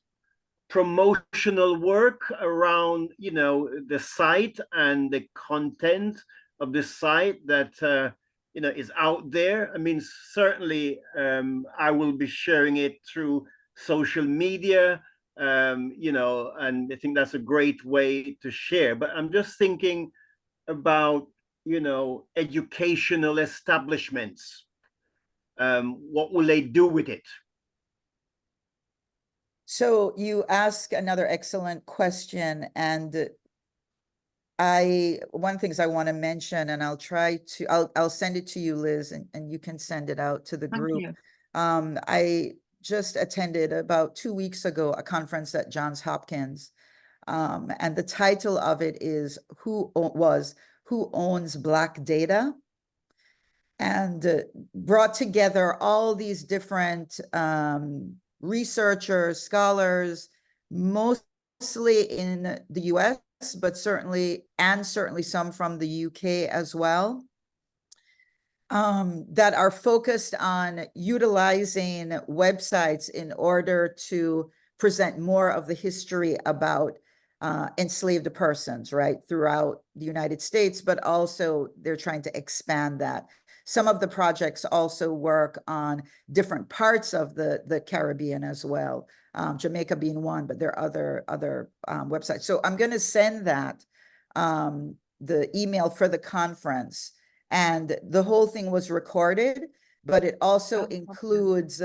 promotional work around, the site and the content of the site that is out there? I mean, certainly I will be sharing it through social media, and I think that's a great way to share. But I'm just thinking about, educational establishments. What will they do with it? So you ask another excellent question, and one of the things I want to mention, and I'll send it to you, Liz, and you can send it out to the group. I just attended about 2 weeks ago a conference at Johns Hopkins, and the title of it is Who Owns Black Data? And brought together all these different researchers, scholars, mostly in the US, but certainly some from the UK as well, that are focused on utilizing websites in order to present more of the history about enslaved persons, right, throughout the United States, but also they're trying to expand that. Some of the projects also work on different parts of the Caribbean as well, Jamaica being one, but there are other websites. So I'm going to send that, the email for the conference, and the whole thing was recorded, but it also includes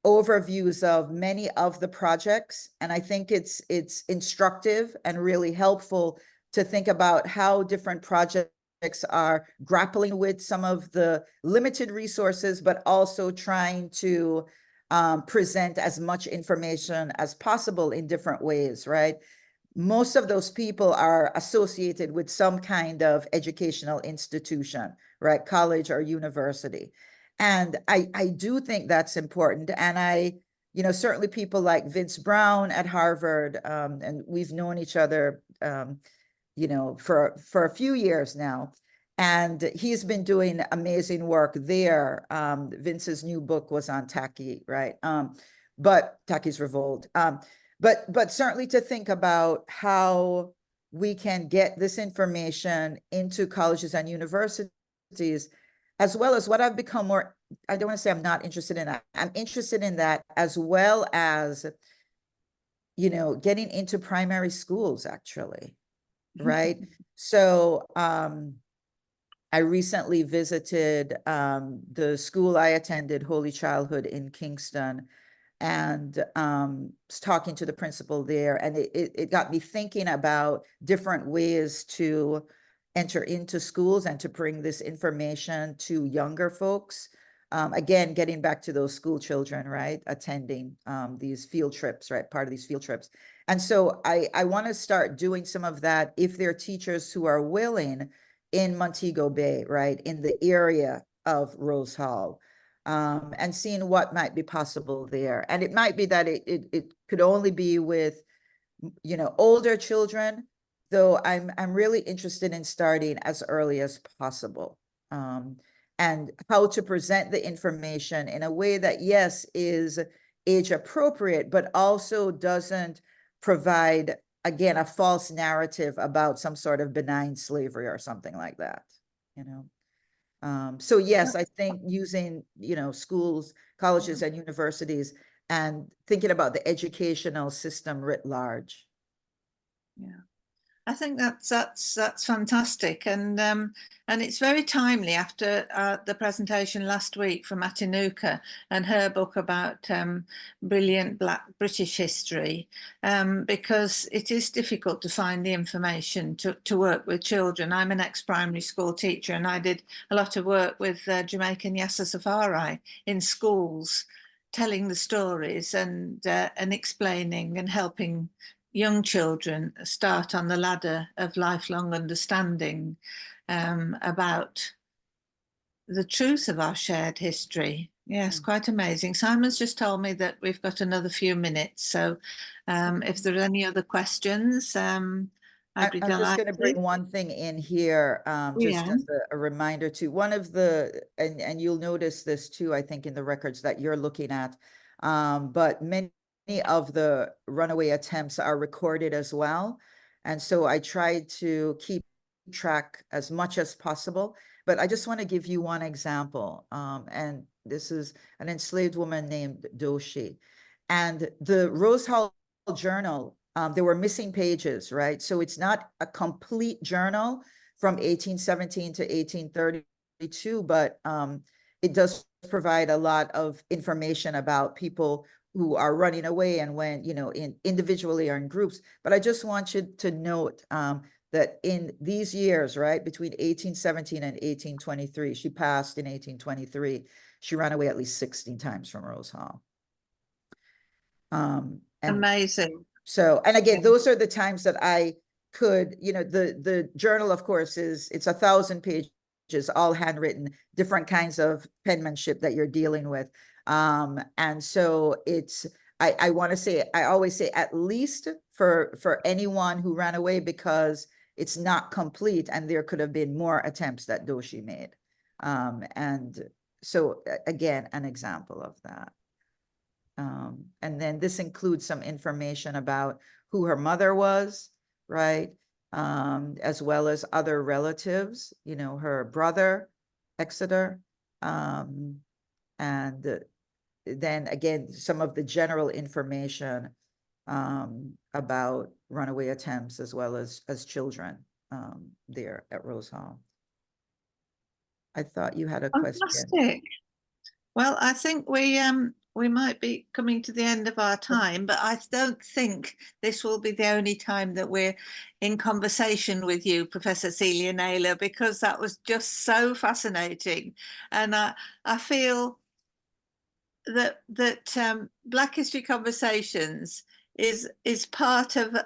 overviews of many of the projects. And I think it's instructive and really helpful to think about how different projects are grappling with some of the limited resources, but also trying to present as much information as possible in different ways, right? Most of those people are associated with some kind of educational institution, right? College or university. And I do think that's important. And certainly people like Vince Brown at Harvard, and we've known each other, for a few years now. And he's been doing amazing work there. Vince's new book was on Taki, right? But Taki's Revolt. But certainly to think about how we can get this information into colleges and universities, as well as what I've become more, I don't want to say I'm not interested in that. I'm interested in that, as well as, getting into primary schools, actually, right? So I recently visited the school I attended, Holy Childhood in Kingston, and was talking to the principal there, and it got me thinking about different ways to enter into schools and to bring this information to younger folks. Again, getting back to those school children, right, attending these field trips, right, part of these field trips. And so I want to start doing some of that if there are teachers who are willing in Montego Bay, right, in the area of Rose Hall, and seeing what might be possible there. And it might be that it could only be with, you know, older children, though I'm really interested in starting as early as possible. And how to present the information in a way that, yes, is age appropriate, but also doesn't provide, again, a false narrative about some sort of benign slavery or something like that, you know. So yes, I think using, you know, schools, colleges, and universities, and thinking about the educational system writ large. Yeah, I think that's fantastic, and it's very timely after the presentation last week from Atinuka and her book about brilliant Black British history, because it is difficult to find the information to work with children. I'm an ex-primary school teacher, and I did a lot of work with Jamaican Yassa Safari in schools, telling the stories and explaining and helping young children start on the ladder of lifelong understanding about the truth of our shared history. Yes, quite amazing. Simon's just told me that we've got another few minutes. So if there are any other questions, I'd be delighted. I'm just going to bring one thing in here, just as a reminder too. One of the, and you'll notice this too, I think, in the records that you're looking at, but many of the runaway attempts are recorded as well. And so I tried to keep track as much as possible, but I just want to give you one example. And this is an enslaved woman named Doshi. And the Rose Hall Journal, there were missing pages, right? So it's not a complete journal from 1817 to 1832, but it does provide a lot of information about people who are running away and when, you know, individually or in groups. But I just want you to note that in these years, right, between 1817 and 1823, she passed in 1823, she ran away at least 16 times from Rose Hall. Amazing. So, and again, those are the times that I could, you know, the journal, of course, it's 1,000 pages, all handwritten, different kinds of penmanship that you're dealing with. And so it's, I want to say, I always say at least for anyone who ran away, because it's not complete and there could have been more attempts that Doshi made. And so again, an example of that. And then this includes some information about who her mother was, right? As well as other relatives, you know, her brother, Exeter, and then again, some of the general information about runaway attempts as well as children there at Rose Hall. I thought you had a question. Fantastic. Well, I think we might be coming to the end of our time, but I don't think this will be the only time that we're in conversation with you, Professor Celia Naylor, because that was just so fascinating. And I feel that Black History Conversations is part of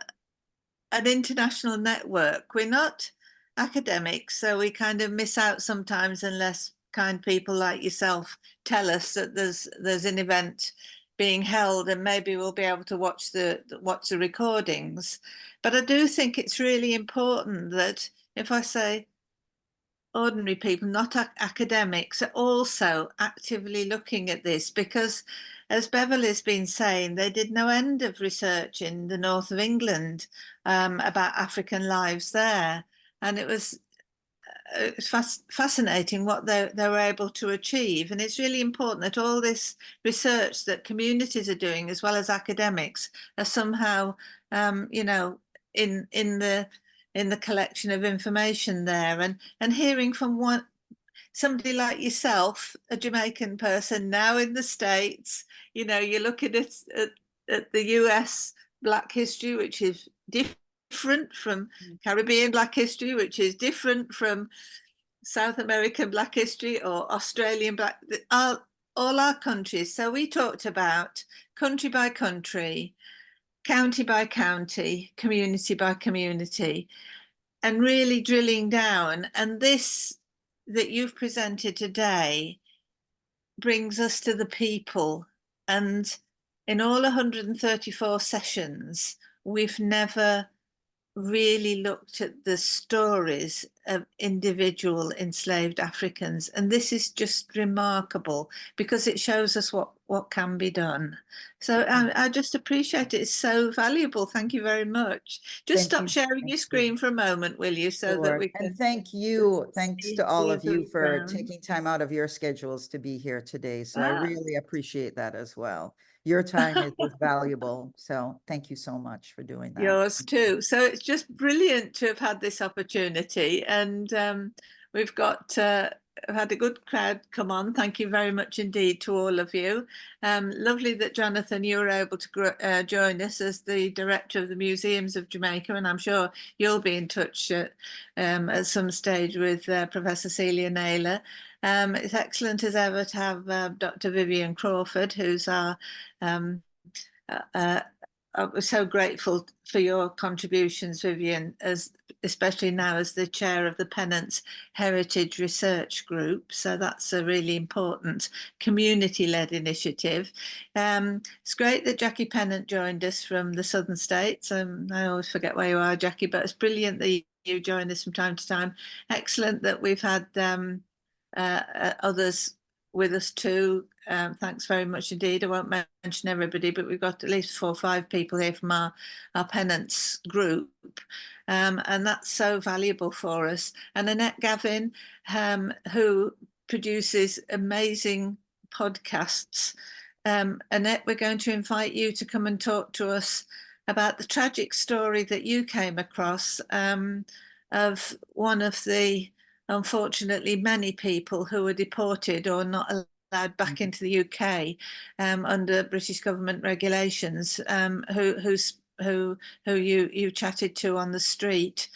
an international network. We're not academics, so we kind of miss out sometimes unless kind people like yourself tell us that there's an event being held, and maybe we'll be able to watch the recordings. But I do think it's really important that, if I say ordinary people, not academics, are also actively looking at this, because as Beverly's been saying, they did no end of research in the north of England about African lives there, and it was fascinating what they were able to achieve. And it's really important that all this research that communities are doing as well as academics are somehow you know, in in the collection of information there, and hearing from somebody like yourself, a Jamaican person now in the States. You know, you're looking at the US Black history, which is different from Caribbean Black history, which is different from South American Black history or Australian Black, all our countries. So we talked about country by country, county by county, community by community, and really drilling down. And this that you've presented today brings us to the people. And in all 134 sessions, we've never really looked at the stories of individual enslaved Africans. And this is just remarkable because it shows us what can be done. So I just appreciate it. It's so valuable. Thank you very much. Just stop sharing your screen for a moment, will you? So that we can. And thank you. Thanks to all of you for background. taking time out of your schedules to be here today. So I really appreciate that as well. Your time is valuable. So thank you so much for doing that. Yours too. So it's just brilliant to have had this opportunity, and we've got had a good crowd come on. Thank you very much indeed to all of you. Lovely that Jonathan, you were able to join us as the director of the Museums of Jamaica, and I'm sure you'll be in touch at some stage with Professor Celia Naylor. It's excellent as ever to have Dr. Vivian Crawford, who's our I'm so grateful for your contributions, Vivian, especially now as the chair of the Pennant Heritage Research Group. So that's a really important community-led initiative. It's great that Jackie Pennant joined us from the Southern States. I always forget where you are, Jackie, but it's brilliant that you join us from time to time. Excellent that we've had others with us too. Thanks very much indeed. I won't mention everybody, but we've got at least 4 or 5 people here from our Pennants group, and that's so valuable for us. And Annette Gavin, who produces amazing podcasts. Annette, we're going to invite you to come and talk to us about the tragic story that you came across of one of the, unfortunately, many people who were deported or not allowed back into the UK under British government regulations, who you chatted to on the street.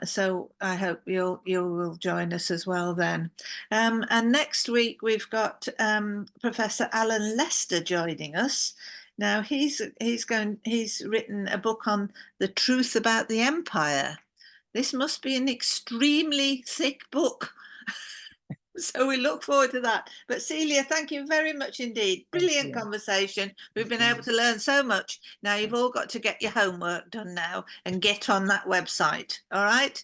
So I hope you will join us as well then. And next week we've got Professor Alan Lester joining us. Now he's written a book on the truth about the empire. This must be an extremely thick book. So we look forward to that. But Celia, thank you very much indeed. Brilliant conversation. We've been able to learn so much. Now you've all got to get your homework done now and get on that website. All right.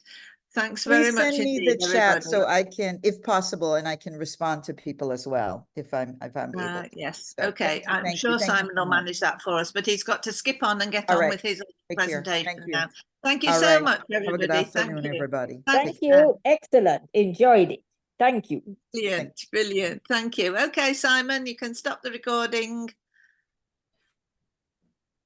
Thanks very much Send me indeed, the chat everybody. so I can, if possible, and I can respond to people as well if I'm able. Yes. So Okay. I'm thank sure you Simon so will much. manage that for us, but he's got to skip on and get All on right. with his Take care. presentation Thank you. now. Thank you All so right. much, Have a good everybody. afternoon, Thank you. everybody. Thank you. Excellent. Enjoyed it. Thank you. Brilliant. Brilliant. Thank you. Okay, Simon, you can stop the recording.